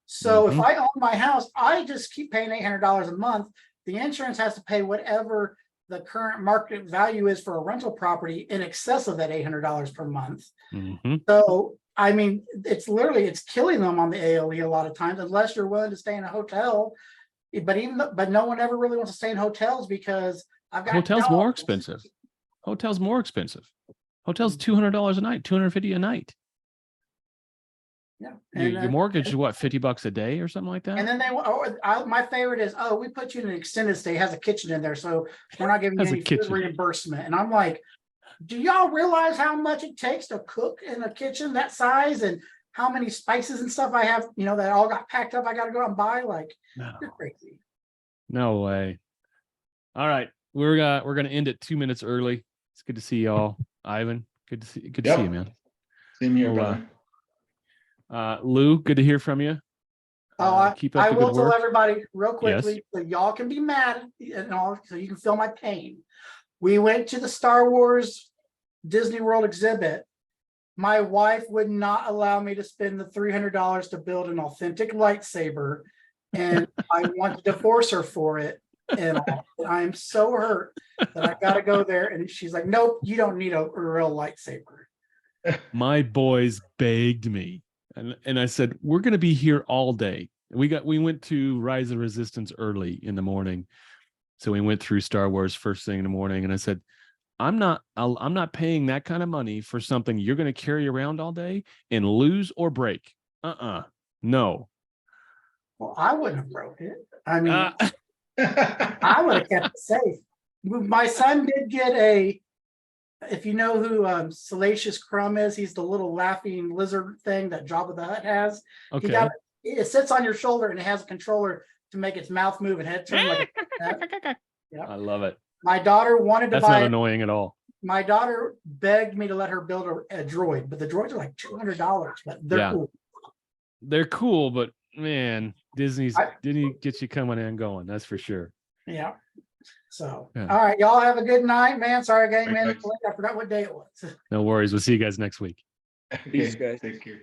So if I own my house, I just keep paying $800 a month. The insurance has to pay whatever the current market value is for a rental property in excess of that $800 per month. So, I mean, it's killing them on the ALE a lot of times, unless you're willing to stay in a hotel. But no one ever really wants to stay in hotels because I've got hotels more expensive. Hotels $200 a night, $250 a night. Yeah, your mortgage is what, $50 a day or something like that? And then my favorite is, we put you in an extended stay, has a kitchen in there, so we're not giving you any food reimbursement. And I'm like, do y'all realize how much it takes to cook in a kitchen that size, and how many spices and stuff I have, that all got packed up. I got to go out and buy. Like, No, you're crazy. no way. All right. We're gonna end it 2 minutes early. It's good to see y'all. Ivan, good to see Yep. you, man. Same here, Well, brother. Lou, good to hear from you. Keep up I the will good tell work. everybody real quickly, so y'all can be mad and all, so you can feel my pain. We went to the Star Wars Disney World exhibit. My wife would not allow me to spend the $300 to build an authentic lightsaber, and I want to divorce her for it. And I'm so hurt that I got to go there. And she's like, "Nope, you don't need a real lightsaber." My boys begged me, and I said, we're going to be here all day. We went to Rise of Resistance early in the morning, so we went through Star Wars first thing in the morning, and I said, I'm not paying that kind of money for something you're going to carry around all day and lose or break. No. Well, I wouldn't have broke it. I mean, I would have kept it safe. My son did get if you know who Salacious Crumb is, he's the little laughing lizard thing that Jabba the Hutt has. Okay. It sits on your shoulder and it has a controller to make its mouth move and head turn like that. Yeah. I love it. My daughter wanted to That's buy not it. annoying at all. My daughter begged me to let her build a droid, but the droids are like $200, but they're cool. They're cool, but man, Disney gets you coming and going. That's for sure. Yeah. So, Yeah. All right, y'all have a good night, man. Sorry I got in Thanks. late. I forgot what day it was. No worries. We'll see you guys next week. Okay, Peace, guys. take care.